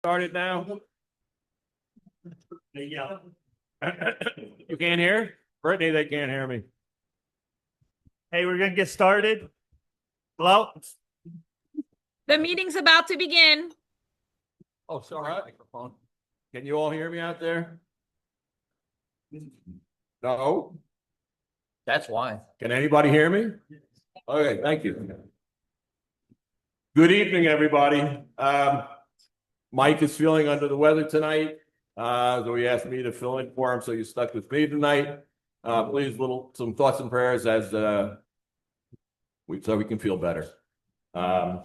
Started now? Yeah. You can't hear? Brittany, they can't hear me. Hey, we're gonna get started. Hello? The meeting's about to begin. Oh, sorry. Microphone. Can you all hear me out there? No? That's why. Can anybody hear me? Okay, thank you. Good evening, everybody. Mike is feeling under the weather tonight. So he asked me to fill in for him, so you stuck with me tonight. Please, some thoughts and prayers as so we can feel better. And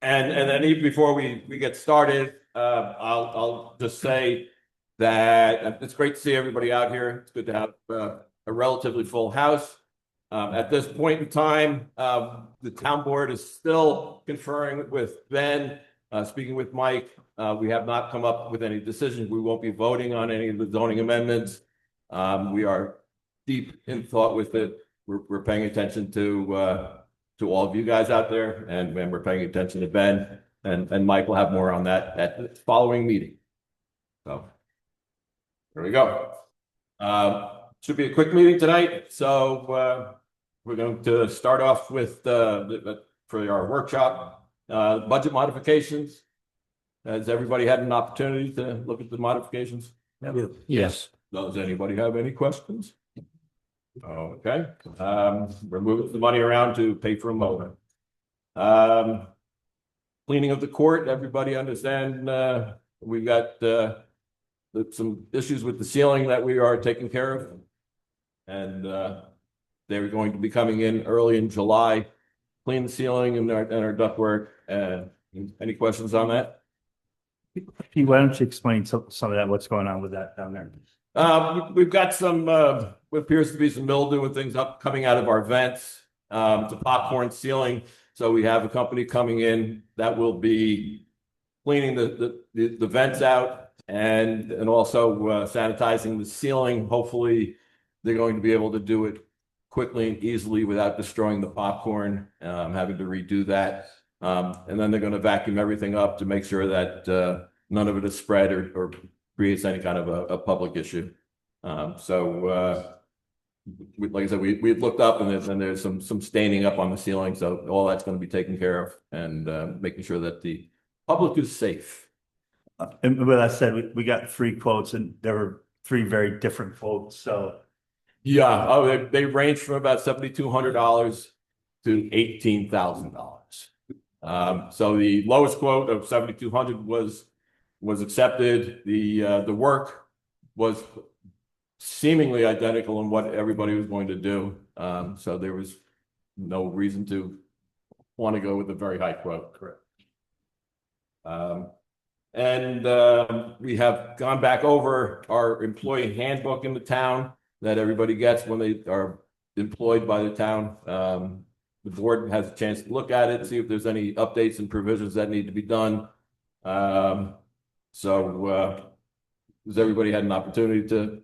then even before we get started, I'll just say that it's great to see everybody out here. It's good to have a relatively full house. At this point in time, the town board is still conferring with Ben, speaking with Mike. We have not come up with any decisions. We won't be voting on any of the zoning amendments. We are deep in thought with it. We're paying attention to all of you guys out there, and we're paying attention to Ben, and Mike will have more on that at the following meeting. So there we go. Should be a quick meeting tonight. So we're going to start off with for our workshop, budget modifications. Has everybody had an opportunity to look at the modifications? Yes. Does anybody have any questions? Okay. We're moving the money around to pay for a mower. Cleaning of the court, everybody understand, we've got some issues with the ceiling that we are taking care of. And they're going to be coming in early in July, clean the ceiling and our ductwork. Any questions on that? Pete, why don't you explain some of that, what's going on with that down there? We've got some what appears to be some mildew and things coming out of our vents. It's a popcorn ceiling. So we have a company coming in that will be cleaning the vents out and also sanitizing the ceiling. Hopefully they're going to be able to do it quickly and easily without destroying the popcorn, having to redo that. And then they're going to vacuum everything up to make sure that none of it is spread or creates any kind of a public issue. Like I said, we looked up and there's some staining up on the ceiling. So all that's going to be taken care of and making sure that the public is safe. And with that said, we got 3 quotes and there were 3 very different quotes. So yeah, they range from about $7,200 to $18,000. So the lowest quote of $7,200 was accepted. The work was seemingly identical in what everybody was going to do. So there was no reason to want to go with a very high quote. Correct. We have gone back over our employee handbook in the town that everybody gets when they are employed by the town. The board has a chance to look at it, see if there's any updates and provisions that need to be done. Has everybody had an opportunity to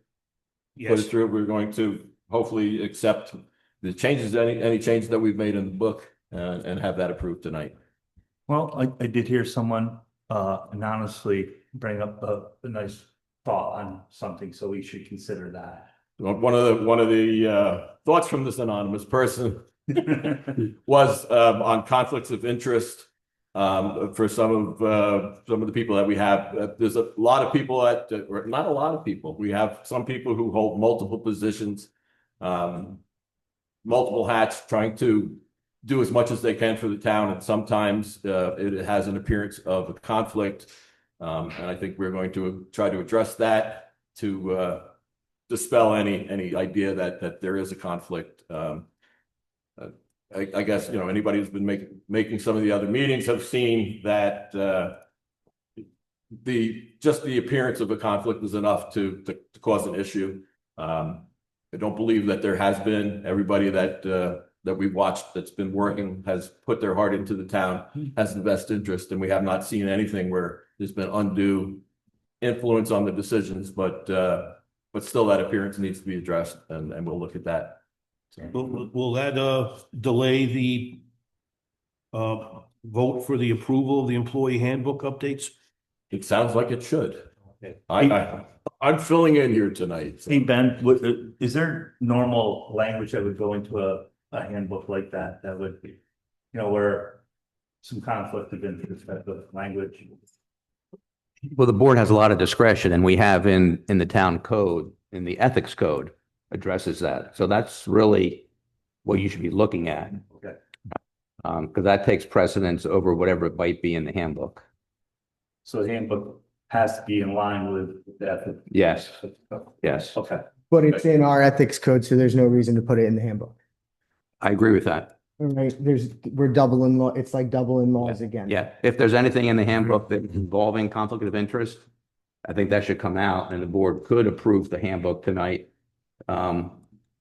put it through? We're going to hopefully accept the changes, any changes that we've made in the book, and have that approved tonight. well, I did hear someone anonymously bring up a nice thought on something, so we should consider that. One of the thoughts from this anonymous person was on conflicts of interest for some of the people that we have. There's a lot of people or not a lot of people. We have some people who hold multiple positions, multiple hats, trying to do as much as they can for the town, and sometimes it has an appearance of a conflict. And I think we're going to try to address that to dispel any idea that there is a conflict. I guess anybody who's been making some of the other meetings have seen that just the appearance of a conflict is enough to cause an issue. I don't believe that there has been. Everybody that we've watched that's been working has put their heart into the town, has the best interest, and we have not seen anything where there's been undue influence on the decisions. But still, that appearance needs to be addressed, and we'll look at that. Will that delay the vote for the approval of the employee handbook updates? It sounds like it should. Okay. I'm filling in here tonight. so- Hey, Ben, is there normal language that would go into a handbook like that, that would be, where some conflict of interest type of language? Well, the board has a lot of discretion and we have in the town code, in the ethics code addresses that. So that's really what you should be looking at. Okay. Because that takes precedence over whatever it might be in the handbook. So the handbook has to be in line with the ethics. Yes, yes, Okay. But it's in our ethics code, so there's no reason to put it in the handbook. I agree with that. All right, we're doubling law, it's like doubling laws again. Yeah, if there's anything in the handbook that involving conflict of interest, I think that should come out and the board could approve the handbook tonight on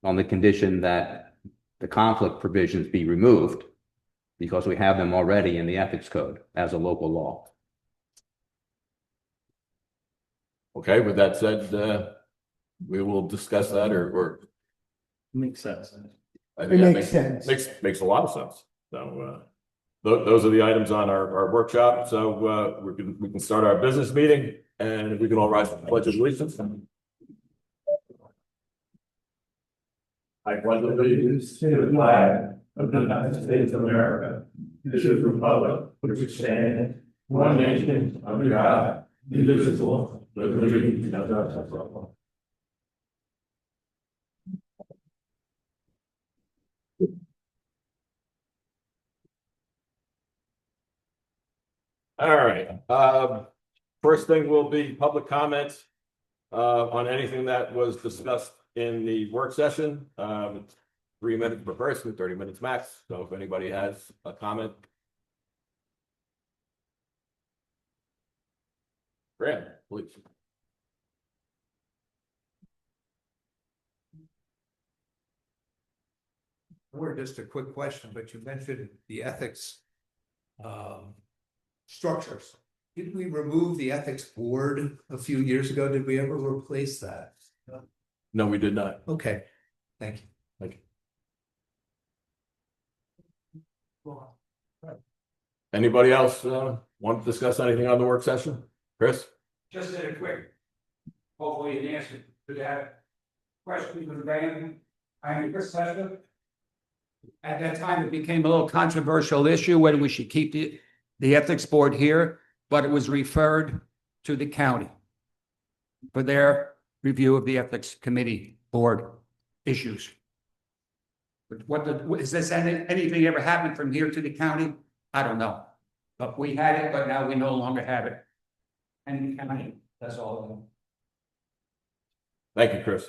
the condition that the conflict provisions be removed because we have them already in the ethics code as a local law. Okay, with that said, we will discuss that or Makes sense. I It think that makes sense. Makes a lot of sense. So, those are the items on our workshop. So, we can start our business meeting and we can all rise to the pledge of allegiance. I pledge allegiance to the flag of the United States of America, and to the republic which stands one nation under God, indivisible, with liberty and justice for all. All right, first thing will be public comments on anything that was discussed in the work session. 3 minutes per person, 30 minutes max. So if anybody has a comment. Graham, please. Or just a quick question, but you mentioned the ethics structures. Did we remove the ethics board a few years ago? Did we ever replace that? No, we did not. Okay, thank you. Thank you. Anybody else want to discuss anything on the work session? Chris? Just a quick, hopefully an answer to that question from Graham. I'm Chris Session. At that time, it became a little controversial issue whether we should keep the ethics board here, but it was referred to the county for their review of the ethics committee board issues. But is this anything ever happened from here to the county? I don't know. But we had it, but now we no longer have it. And that's all. Thank you, Chris.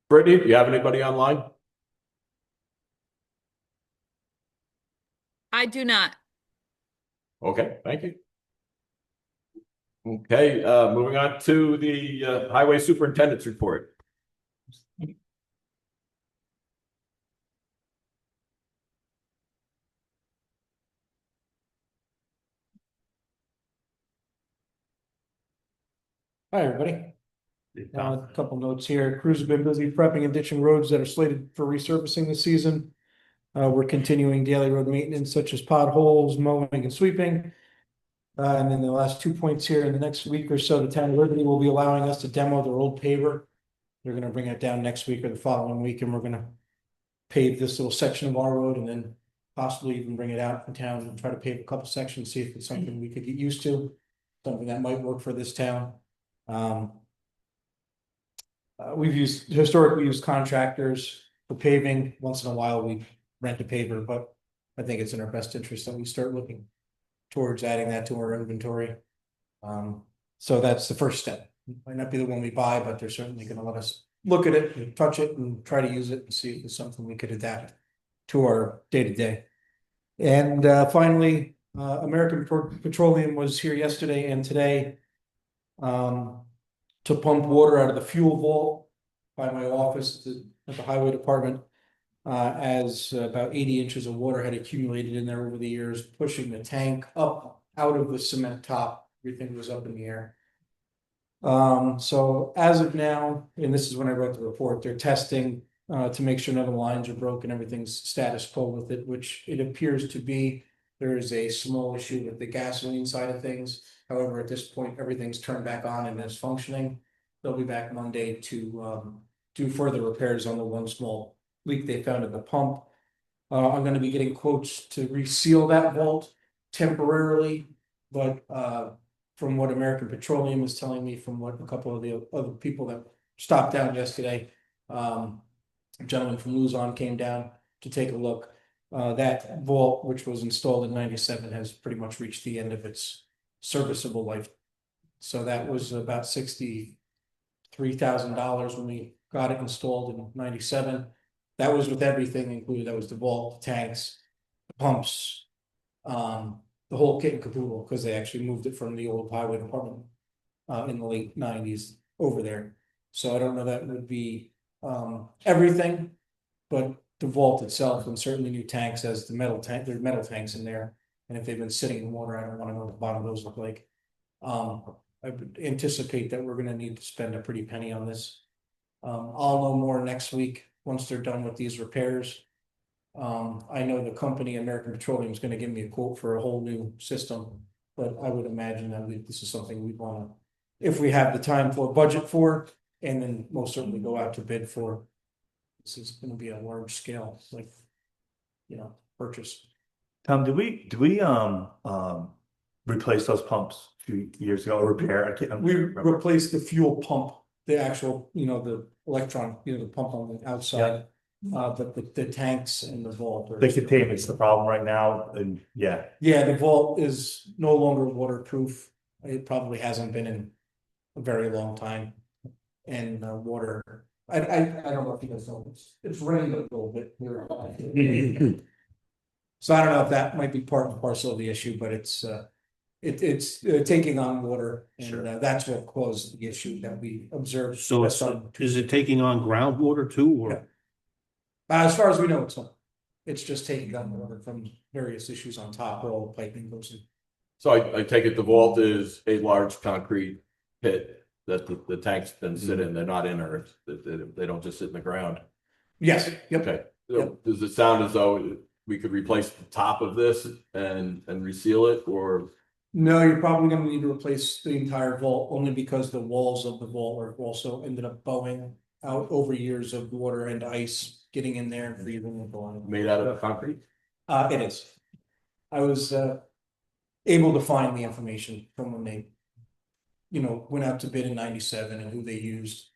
Brittany, do you have anybody online? I do not. Okay, thank you. Okay, moving on to the highway superintendent's report. Hi, everybody. A couple notes here. Crews have been busy prepping and ditching roads that are slated for resurfacing this season. We're continuing daily road maintenance such as potholes, mowing and sweeping. And then the last 2 points here, in the next week or so, the town of Liberty will be allowing us to demo their old paver. They're gonna bring it down next week or the following week, and we're gonna pave this little section of our road and then possibly even bring it out in town and try to pave a couple sections, see if it's something we could get used to. Something that might work for this town. We've historically used contractors for paving. Once in a while, we rent a paver, but I think it's in our best interest that we start looking towards adding that to our inventory. So that's the first step. Might not be the one we buy, but they're certainly gonna let us look at it and touch it and try to use it and see if it's something we could adapt to our day-to-day. And finally, American Petroleum was here yesterday and today to pump water out of the fuel vault by my office at the highway department. As about 80 inches of water had accumulated in there over the years, pushing the tank up out of the cement top. Everything was up in the air. So as of now, and this is when I wrote the report, they're testing to make sure none of the lines are broken, everything's status quo with it, which it appears to be. There is a small issue with the gasoline side of things. However, at this point, everything's turned back on and is functioning. They'll be back Monday to do further repairs on the one small leak they found at the pump. I'm gonna be getting quotes to reseal that vault temporarily, but from what American Petroleum is telling me, from what a couple of the other people that stopped down yesterday, a gentleman from Luzon came down to take a look. That vault, which was installed in '97, has pretty much reached the end of its serviceable life. So that was about $63,000 when we got it installed in '97. That was with everything included. That was the vault, the tanks, the pumps, the whole kit and caboodle, because they actually moved it from the old highway department in the late '90s over there. So I don't know, that would be everything, but the vault itself, and certainly new tanks, as the metal tank, there are metal tanks in there. And if they've been sitting in water, I don't want to know what the bottom of those look like. I would anticipate that we're gonna need to spend a pretty penny on this. I'll know more next week, once they're done with these repairs. I know the company, American Petroleum, is gonna give me a quote for a whole new system. But I would imagine that this is something we'd wanna, if we have the time for budget for, and then most certainly go out to bid for. This is gonna be a large scale, like, purchase. Tom, did we replace those pumps a few years ago or repair? I can't We remember. replaced the fuel pump, the actual, the electron, the pump on the outside. But the tanks and the vault are. The containment's the problem right now, and yeah. Yeah, the vault is no longer waterproof. It probably hasn't been in a very long time. And water, I don't know if you guys know, it's rained a little bit here. So I don't know if that might be part and parcel of the issue, but it's taking on water, and that's what caused the issue that we observed. So is it taking on groundwater too, or? Yeah. As far as we know, it's not. It's just taking on water from various issues on top where all the piping goes in. So I take it the vault is a large concrete pit that the tanks then sit in. They're not in earth. They don't just sit in the ground. Yes, yep. Okay. So does it sound as though we could replace the top of this and reseal it, or? No, you're probably gonna need to replace the entire vault, only because the walls of the vault are also ended up bowing out over years of water and ice getting in there and freezing and blowing. Made out of concrete? It is. I was able to find the information from when they, went out to bid in '97 and who they used.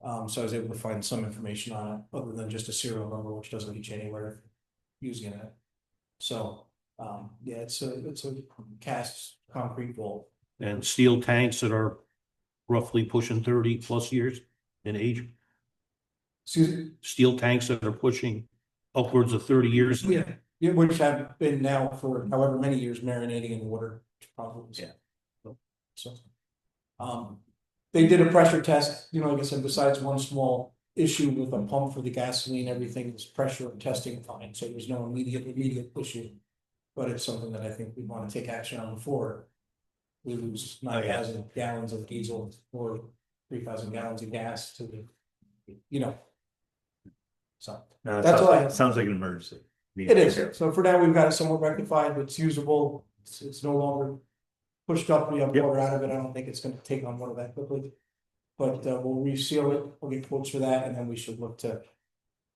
So I was able to find some information on it, other than just a serial number, which doesn't reach anywhere using it. So, yeah, it's a cast concrete vault. And steel tanks that are roughly pushing 30+ years in age? Excuse me? Steel tanks that are pushing upwards of 30 years? Yeah, which have been now for however many years marinating in water, probably. Yeah. So, they did a pressure test, like I said, besides one small issue with a pump for the gasoline, everything was pressure testing fine, so there's no immediate issue. But it's something that I think we want to take action on before we lose 9,000 gallons of diesel or 3,000 gallons of gas to the, So No, that's all I have. Sounds like an emergency. It is. So for now, we've got it somewhat rectified. It's usable. It's no longer pushed up. We have water out of it. I don't think it's going to take on water that quickly. But we'll reseal it. We'll get quotes for that, and then we should look to.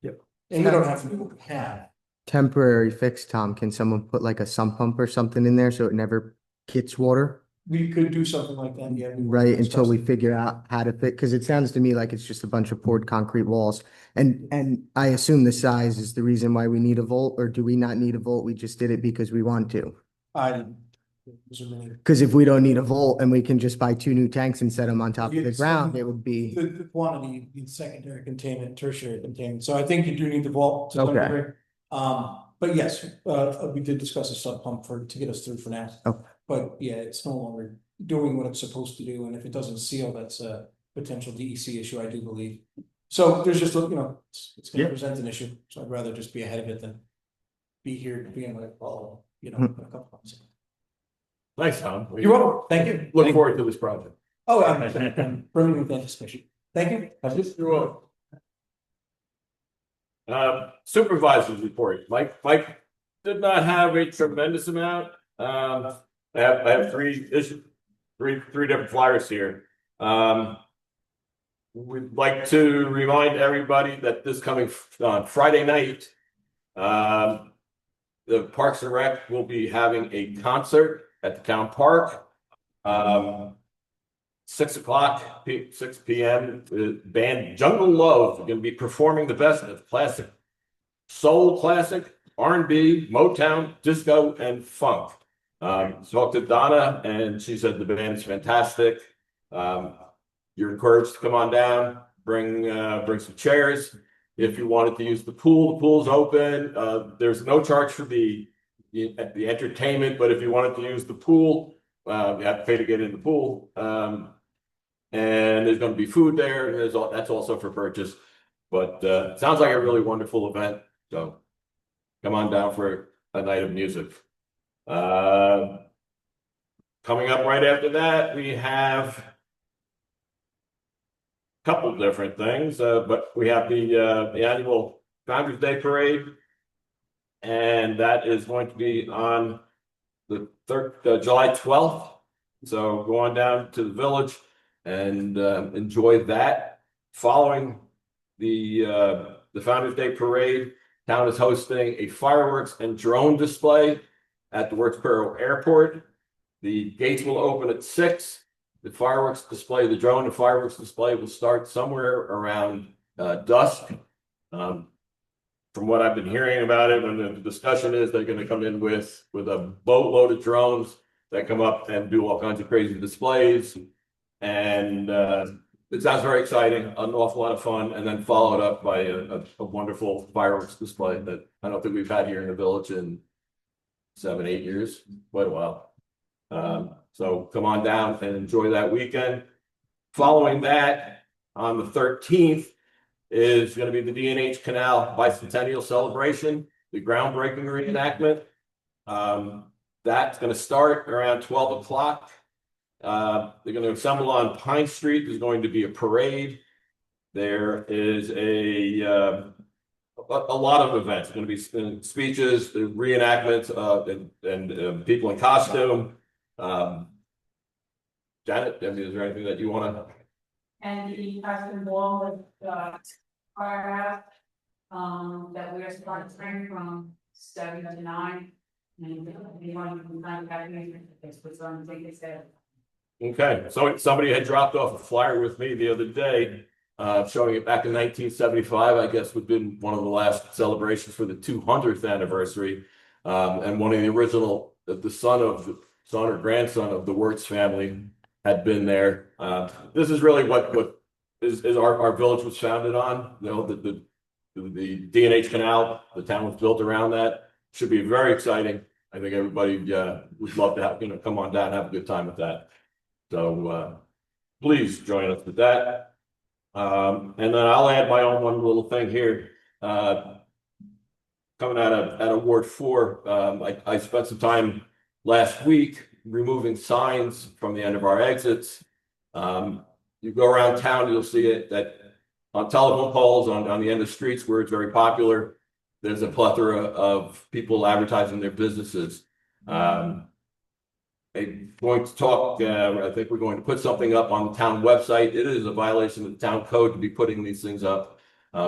Yep. And we don't have to do what we have. Temporary fix, Tom. Can someone put like a sump pump or something in there so it never gets water? We could do something like that. Yeah. Right, until we figure out how to fit, because it sounds to me like it's just a bunch of poured concrete walls. And I assume the size is the reason why we need a vault, or do we not need a vault? We just did it because we want to. Because if we don't need a vault and we can just buy 2 new tanks and set them on top of the ground, it would be. The quantity needs secondary containment, tertiary containment. So I think you do need the vault to some Okay. degree. But yes, we did discuss a sub pump to get us through for now. Oh. But yeah, it's no longer doing what it's supposed to do, and if it doesn't seal, that's a potential DEC issue, I do believe. So there's just, it's gonna present an issue, so I'd rather just be ahead of it than be here being like, oh, in a couple months. Thanks, Tom. You're welcome. Thank you. Look forward to this project. Oh, I'm brimming with anticipation. Thank you. That's it. You're welcome. Supervisors report. Mike, did not have a tremendous amount. I have three different flyers here. We'd like to remind everybody that this coming on Friday night, the Parks and Rec will be having a concert at the town park. 6 p.m. The band Jungle Love is going to be performing the best of classic soul, classic R&B, Motown, disco, and funk. Talked to Donna, and she said the band is fantastic. You're encouraged to come on down, bring some chairs. If you wanted to use the pool's open. There's no charge for the entertainment, but if you wanted to use the pool, you have to pay to get in the pool. And there's going to be food there. That's also for purchase. But it sounds like a really wonderful event. So come on down for a night of music. Coming up right after that, we have a couple different things, but we have the annual Founders Day Parade, and that is going to be on the July 12th. So go on down to the village and enjoy that. Following the Founders Day Parade, town is hosting a fireworks and drone display at the Wilkes-Barre Airport. The gates will open at 6. The fireworks display, the drone and fireworks display will start somewhere around dusk. From what I've been hearing about it, and the discussion is they're going to come in with a boatload of drones that come up and do all kinds of crazy displays. And it sounds very exciting, an awful lot of fun, and then followed up by a wonderful fireworks display that I don't think we've had here in the village in 7-8 years, quite a while. So come on down and enjoy that weekend. Following that, on the 13th, is going to be the D&H Canal Bicentennial Celebration, the groundbreaking reenactment. That's going to start around 12 o'clock. They're going to assemble on Pine Street. There's going to be a parade. There is a lot of events. There's going to be speeches, reenactments, and people in costume. Janet, is there anything that you want to? And the custom wall with firehouse that we're sponsoring from 7 to 9. And anyone can contact me if it's on the ticket sale. Okay, so somebody had dropped off a flyer with me the other day, showing it back in 1975. I guess would have been one of the last celebrations for the 200th anniversary, and one of the original, the son or grandson of the Wirtz family had been there. This is really what is our village was founded on. You know, the D&H Canal, the town was built around that. Should be very exciting. I think everybody would love to have, come on down and have a good time with that. So please join us with that. And then I'll add my own one little thing here. Coming out of Ward 4, I spent some time last week removing signs from the end of our exits. You go around town, you'll see it that on telephone poles, on the end of streets where it's very popular, there's a plethora of people advertising their businesses. I'm going to talk, I think we're going to put something up on the town website. It is a violation of the town code to be putting these things up.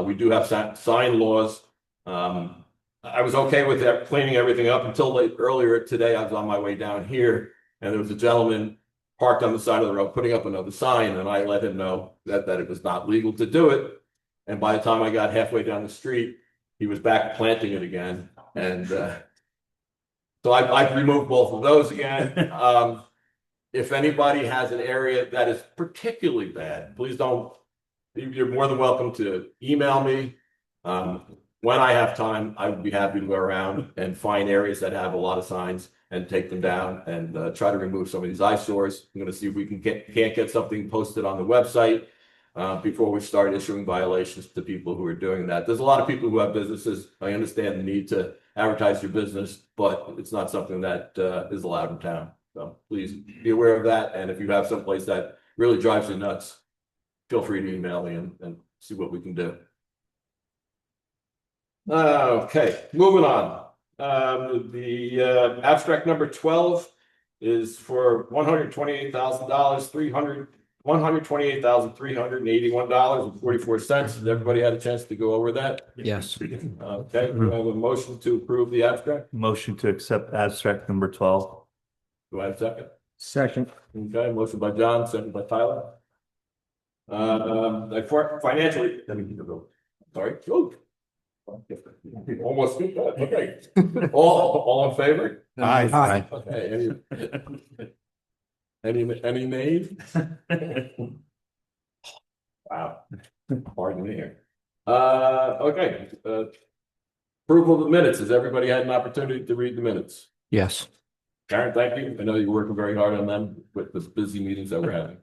We do have sign laws. I was okay with that, cleaning everything up until earlier today. I was on my way down here, and there was a gentleman parked on the side of the road putting up another sign, and I let him know that it was not legal to do it. And by the time I got halfway down the street, he was back planting it again. And so I've removed both of those again. If anybody has an area that is particularly bad, please don't. You're more than welcome to email me. When I have time, I would be happy to go around and find areas that have a lot of signs and take them down and try to remove some of these eyesores. I'm going to see if we can't get something posted on the website before we start issuing violations to people who are doing that. There's a lot of people who have businesses. I understand the need to advertise your business, but it's not something that is allowed in town. So please be aware of that. And if you have someplace that really drives you nuts, feel free to email me and see what we can do. Okay, moving on. The abstract number 12 is for $128,000, $128,381.44. Has everybody had a chance to go over that? Yes. Okay, we have a motion to approve the abstract. Motion to accept abstract number 12. Do I have a second? Second. Okay, motion by John, second by Tyler. Financially, let me get the vote. Sorry. Ooh. Almost beat that. Okay. All in favor? Aye. Okay, any nays? Wow. Pardon me here. Okay. Approval of the minutes. Has everybody had an opportunity to read the minutes? Yes. Karen, thank you. I know you're working very hard on them with the busy meetings that we're having.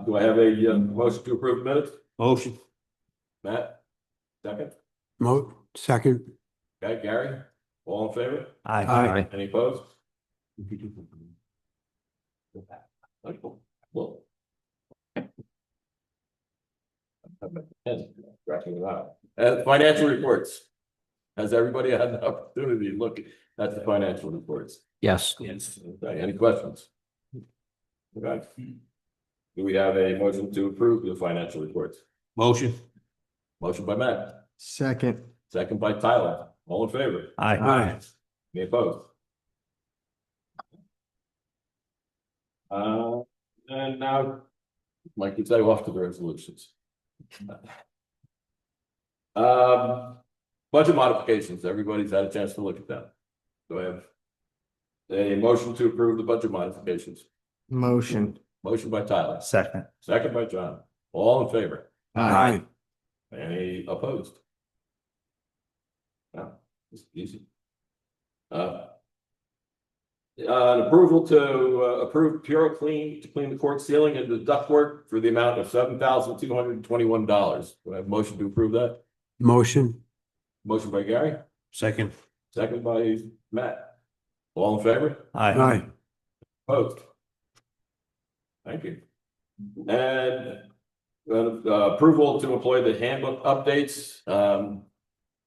Do I have a motion to approve the minutes? Motion. Matt? Second? Second. Okay, Gary? All in favor? Aye. Any opposed? Well. Financial reports. Has everybody had an opportunity to look at the financial reports? Yes. Yes. Okay, any questions? Okay. Do we have a motion to approve the financial reports? Motion. Motion by Matt, Second. second by Tyler. All in favor? Aye. Any opposed? And now, Mike, you say off to the resolutions. Budget modifications. Everybody's had a chance to look at them. Do I have a motion to approve the budget modifications? Motion. Motion by Tyler, Second. second by John. All in favor? Aye. Any opposed? No, it's easy. An approval to approve Puro Clean to clean the court ceiling and the ductwork for the amount of $7,221. Do I have a motion to approve that? Motion. Motion by Gary, Second. second by Matt. All in favor? Aye. Opposed? Thank you. And approval to employ the handbook updates.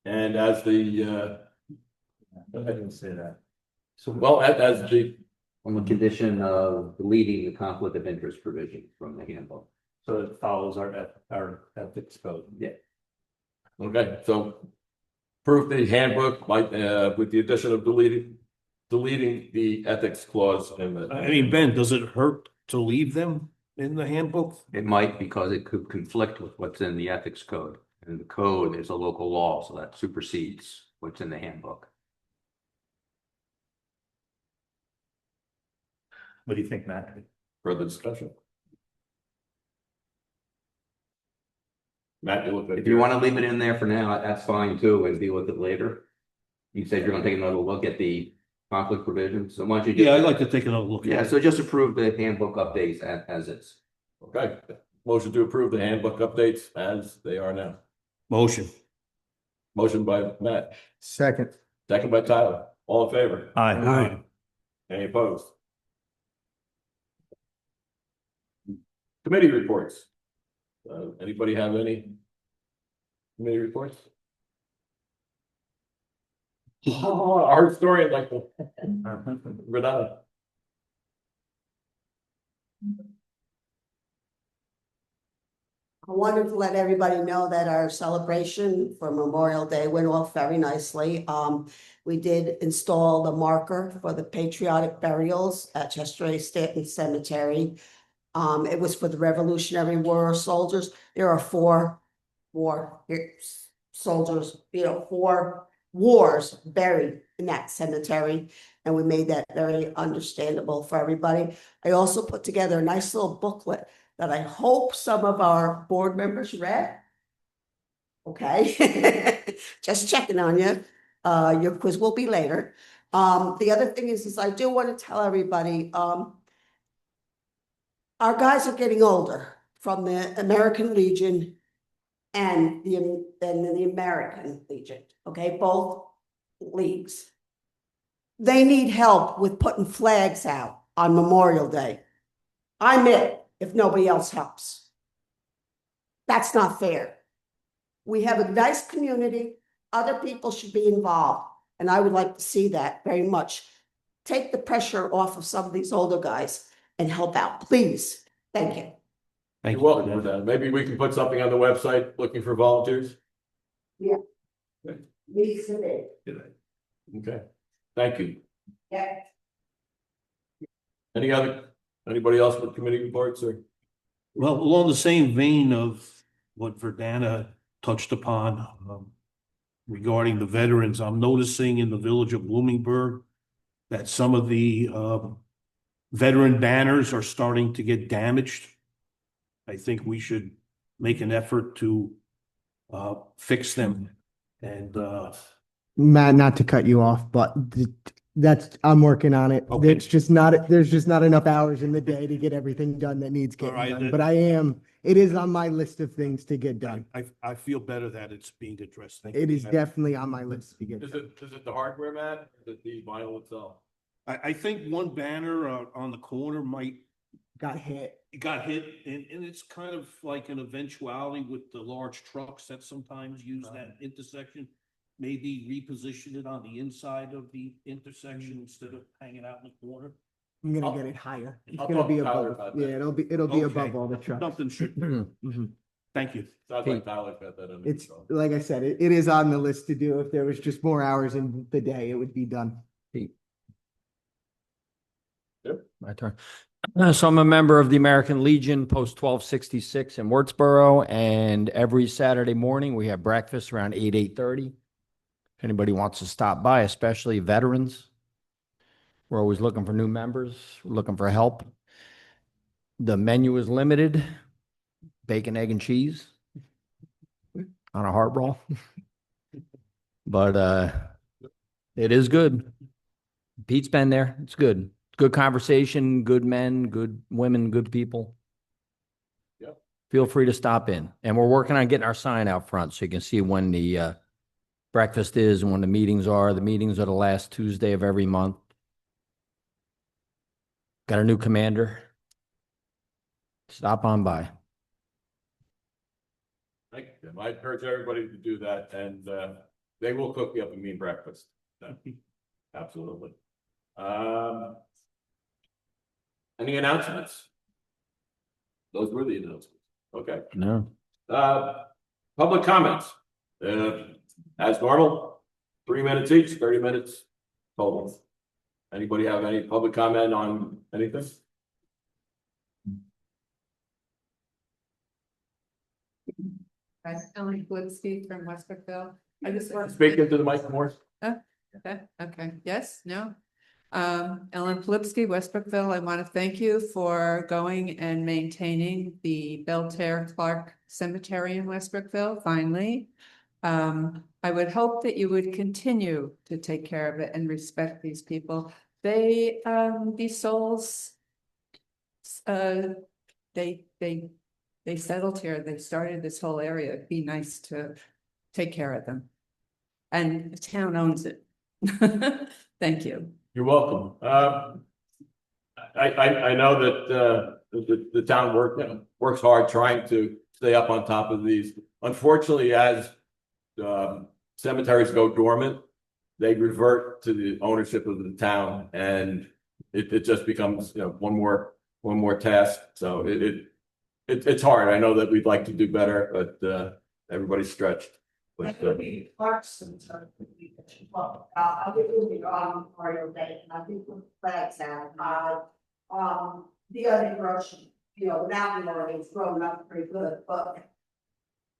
And as the I didn't say that. So, well, as the On the condition of deleting the conflict of interest provision from the handbook. so it follows our ethics code. Yeah. okay, so approve the handbook by with the addition of deleting the ethics clause in the. I mean, Ben, does it hurt to leave them in the handbook? It might because it could conflict with what's in the ethics code. And the code is a local law, so that supersedes what's in the handbook. What do you think, Matt? Further discussion. Matt, you look at. If you want to leave it in there for now, that's fine too, and deal with it later. You said you're gonna take another look at the conflict provision, so why don't you just. Yeah, I'd like to take another look. Yeah, at it. so just approve the handbook updates as is. Okay, motion to approve the handbook updates as they are now. Motion. Motion by Matt, Second. second by Tyler. All in favor? Aye. Any opposed? Committee reports. Anybody have any committee reports? Oh, our historian like Renata. I wanted to let everybody know that our celebration for Memorial Day went off very nicely. We did install the marker for the patriotic burials at Chester A. Stanton Cemetery. It was for the Revolutionary War soldiers. There are four war soldiers, 4 wars buried in that cemetery. And we made that very understandable for everybody. I also put together a nice little booklet that I hope some of our board members read. Okay, just checking on you. Your quiz will be later. The other thing is I do want to tell everybody, our guys are getting older from the American Legion and the American Legion, okay, both leagues. They need help with putting flags out on Memorial Day. I'm it. If nobody else helps. That's not fair. We have a nice community. Other people should be involved. And I would like to see that very much. Take the pressure off of some of these older guys and help out, please. Thank you. Thank You're you. welcome with that. Maybe we can put something on the website looking for volunteers. Needs to be. Okay, thank you. Yeah. Anybody else with committee reports or? Well, along the same vein of what Verdana touched upon, regarding the veterans, I'm noticing in the village of Bloomingburg that some of the, veteran banners are starting to get damaged. I think we should make an effort to, fix them and, Matt, not to cut you off, but I'm working on it. Okay. It's just not, there's just not enough hours in the day to get everything done that needs getting All right, done. But it is on my list of things to get done. I feel better that it's being addressed. Thank It you. is definitely on my list to get Is done. it the hardware, Matt? Is it the vinyl itself? I think one banner, on the corner Got hit. got hit, and it's kind of like an eventuality with the large trucks that sometimes use that intersection. Maybe reposition it on the inside of the intersection instead of hanging out in the corner. I'm gonna I'll- get it higher. It's I'll gonna talk be to Tyler above. about Yeah, that. it'll be Okay. above all the trucks. Something should, Mhm. thank you. Sounds like Tyler's got that under It's, control. like I said, it is on the list to do. If there was just more hours in the day, it would be done. My turn. So I'm a member of the American Legion, Post 1266 in Wurtsboro, and every Saturday morning we have breakfast around 8:30. If anybody wants to stop by, especially veterans, we're always looking for new members, we're looking for help. The menu is limited, bacon, egg, and cheese on a heart roll. But it is good. Pete's been there. It's good. Good conversation, good men, good women, good people. Yep. Feel free to stop in. And we're working on getting our sign out front so you can see when the breakfast is and when the meetings are. The meetings are the last Tuesday of every month. Got a new commander. Stop on by. Thank you, Tim. I encourage everybody to do that, and they will cook you up a mean breakfast. Absolutely. Any announcements? Those were the announcements. Okay. No. Public comments. As normal, 3 minutes each, 30 minutes total. Anybody have any public comment on anything? Hi, Ellen Flipsky from West Brookville. I just want to Speak into the mic more. Okay, yes, no. Ellen Flipsky, West Brookville. I want to thank you for going and maintaining the Belterre Clark Cemetery in West Brookville, finally. I would hope that you would continue to take care of it and respect these people. These souls, they settled here, they started this whole area. It'd be nice to take care of them. And the town owns it. Thank you. You're welcome. I know that the town works hard trying to stay up on top of these. Unfortunately, as cemeteries go dormant, they revert to the ownership of the town, and it just becomes, one more task. So it's hard. I know that we'd like to do better, but everybody's stretched. But, Clarkson, I'll be moving on Memorial Day, and I think the flags out, the other direction, now we've already grown up pretty good, but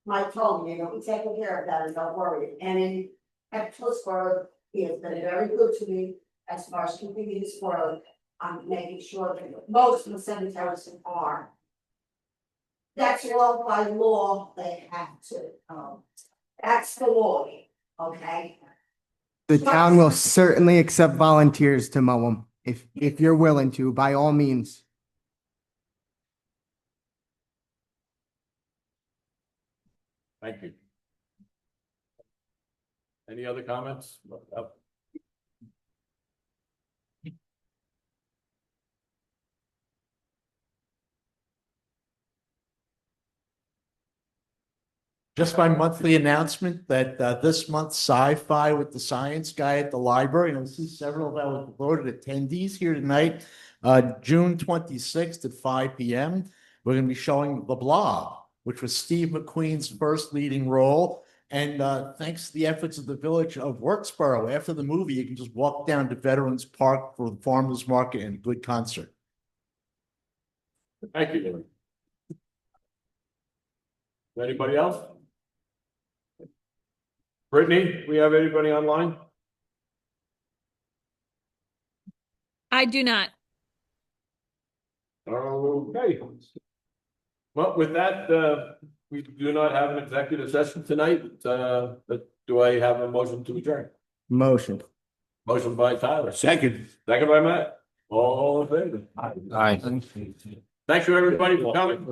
Mike told me, we're taking care of that and don't worry, and at Tillsboro, he has been very good to me as far as keeping me spoiled. I'm making sure that most of the cemeteries are. That's all by law, they have to, that's the law, okay? The town will certainly accept volunteers to mow them if you're willing to, by all means. thank you. Any other comments? Just my monthly announcement that this month sci-fi with the science guy at the library, and I see several of our devoted attendees here tonight. June 26th at 5 p.m. We're going to be showing The Blob, which was Steve McQueen's first leading role. And thanks to the efforts of the village of Worksboro, after the movie, you can just walk down to Veterans Park for the farmers market and a good concert. Thank you. Anybody else? Brittany, we have anybody online? I do not. Okay. Well, with that, we do not have an executive session tonight. But do I have a motion to adjourn? Motion. Motion by Tyler. Second. Second by Matt. All in favor? Aye. Thank you, everybody, for coming.